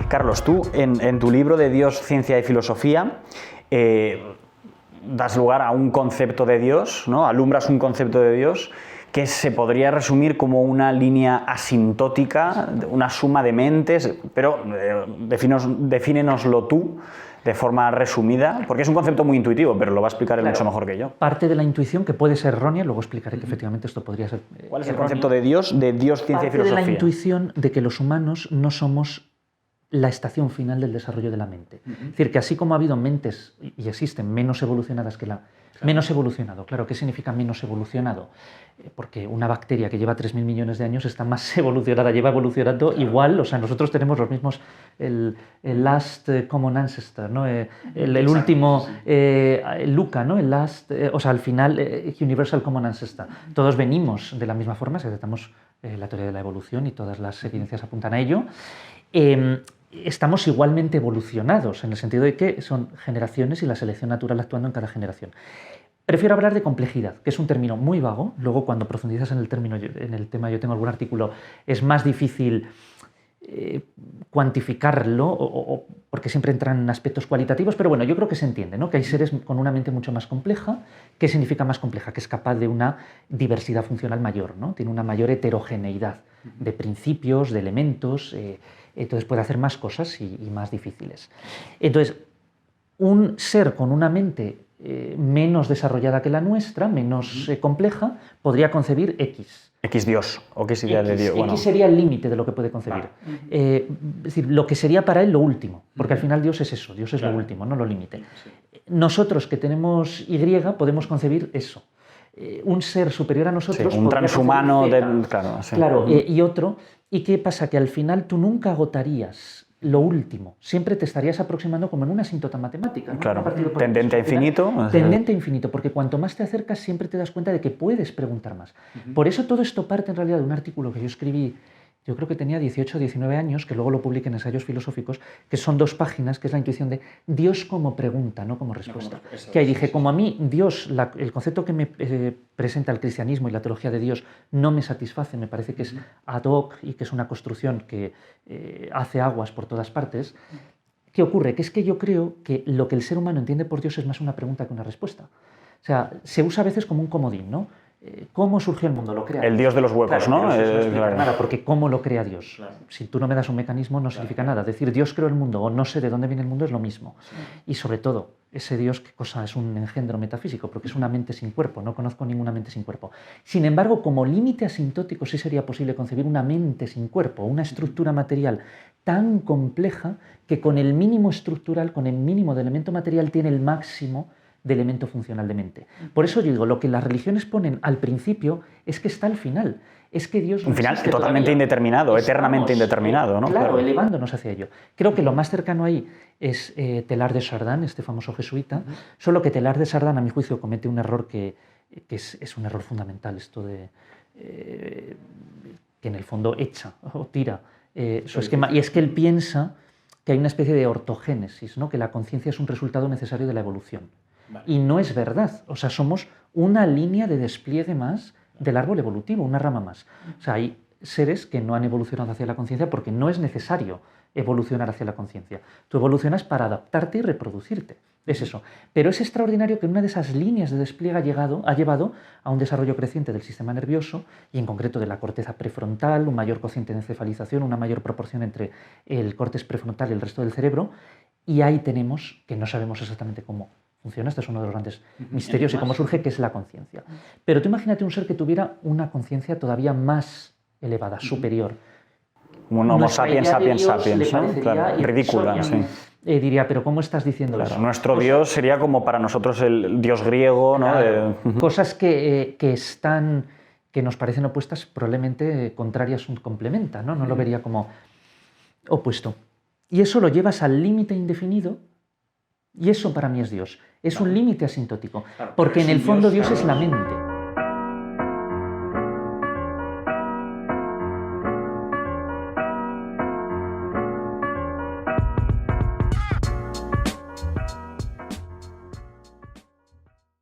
Carlos, tú en tu libro de Dios, Ciencia y Filosofía das lugar a un concepto de Dios, ¿no? Alumbras un concepto de Dios que se podría resumir como una línea asintótica, una suma de mentes, pero defínenoslo tú de forma resumida, porque es un concepto muy intuitivo, pero lo va a explicar él mucho mejor que yo. Parte de la intuición, que puede ser errónea, luego explicaré que efectivamente esto podría ser ¿Cuál es el concepto de Dios, ciencia y filosofía? Parte de la intuición de que los humanos no somos la estación final del desarrollo de la mente. Es decir, que así como ha habido mentes, y existen, menos evolucionadas que la... Menos evolucionado, claro, ¿qué significa menos evolucionado? Porque una bacteria que lleva 3.000 millones de años está más evolucionada, lleva evolucionando igual, o sea, nosotros tenemos los mismos, el last common ancestor, ¿no? El último, LUCA, ¿no? El last, o sea, al final, universal common ancestor. Todos venimos de la misma forma, si aceptamos la teoría de la evolución y todas las evidencias apuntan a ello. Estamos igualmente evolucionados, en el sentido de que son generaciones y la selección natural actuando en cada generación. Prefiero hablar de complejidad, que es un término muy vago. Luego, cuando profundizas en el tema, yo tengo algún artículo, es más difícil cuantificarlo, porque siempre entran en aspectos cualitativos, pero bueno, yo creo que se entiende, ¿no? Que hay seres con una mente mucho más compleja. ¿Qué significa más compleja? Que es capaz de una diversidad funcional mayor, ¿no? Tiene una mayor heterogeneidad de principios, de elementos, entonces puede hacer más cosas y más difíciles. Entonces, un ser con una mente menos desarrollada que la nuestra, menos compleja, podría concebir X. X Dios, o X idea de Dios. X sería el límite de lo que puede concebir. Es decir, lo que sería para él lo último, porque al final Dios es eso, Dios es lo último, no lo límite. Nosotros que tenemos Y podemos concebir eso. Un ser superior a nosotros... Sí, un transhumano, claro, y otro. ¿Y qué pasa? Que al final tú nunca agotarías lo último. Siempre te estarías aproximando como en una asíntota matemática, ¿no? Claro, tendente a infinito. Tendente a infinito, porque cuanto más te acercas siempre te das cuenta de que puedes preguntar más. Por eso todo esto parte en realidad de un artículo que yo escribí, yo creo que tenía 18 o 19 años, que luego lo publiqué en Ensayos Filosóficos, que son 2 páginas, que es la intuición de Dios como pregunta, no como respuesta. Que ahí dije, como a mí Dios, el concepto que me presenta el cristianismo y la teología de Dios no me satisface, me parece que es ad hoc y que es una construcción que hace aguas por todas partes. ¿Qué ocurre? Que es que yo creo que lo que el ser humano entiende por Dios es más una pregunta que una respuesta. O sea, se usa a veces como un comodín, ¿no? ¿Cómo surgió el mundo? Lo crea el Dios de los huecos, claro, ¿no? Dios no explica nada, porque ¿cómo lo crea Dios? Claro. Si tú no me das un mecanismo no significa nada. Decir Dios creó el mundo o no sé de dónde viene el mundo es lo mismo. Sí. Y sobre todo, ese Dios, ¿qué cosa? Es un engendro metafísico, porque es una mente sin cuerpo. No conozco ninguna mente sin cuerpo. Sin embargo, como límite asintótico sí sería posible concebir una mente sin cuerpo, una estructura material tan compleja que con el mínimo estructural, con el mínimo de elemento material, tiene el máximo de elemento funcional de mente. Por eso yo digo, lo que las religiones ponen al principio es que está al final. Es que Dios no un final existe totalmente todavía. indeterminado, eternamente indeterminado, ¿no? Claro, elevándonos hacia ello. Creo que lo más cercano ahí es Teilhard de Chardin, este famoso jesuita, solo que Teilhard de Chardin, a mi juicio, comete un error que es un error fundamental, esto de que en el fondo echa o tira su esquema, y es que él piensa que hay una especie de ortogénesis, ¿no? Que la conciencia es un resultado necesario de la evolución. Vale. Y no es verdad, o sea, somos una línea de despliegue más del árbol evolutivo, una rama más. O sea, hay seres que no han evolucionado hacia la conciencia porque no es necesario evolucionar hacia la conciencia. Tú evolucionas para adaptarte y reproducirte, es eso. Pero es extraordinario que una de esas líneas de despliegue ha llevado a un desarrollo creciente del sistema nervioso y en concreto de la corteza prefrontal, un mayor cociente de encefalización, una mayor proporción entre el córtex prefrontal y el resto del cerebro, y ahí tenemos, que no sabemos exactamente cómo funciona, este es uno de los grandes misterios y cómo surge, que es la conciencia. Pero tú imagínate un ser que tuviera una conciencia todavía más elevada, superior. Un Homo sapiens, sapiens, sapiens, ¿no? Claro, ridícula, sí. Diría, pero ¿cómo estás diciendo eso? Nuestro Dios sería como para nosotros el Dios griego, ¿no? Claro, cosas que nos parecen opuestas, probablemente contrarias se complementan, ¿no? No lo vería como opuesto. Y eso lo llevas al límite indefinido, y eso para mí es Dios. Es un límite asintótico, porque en el fondo Dios es la mente.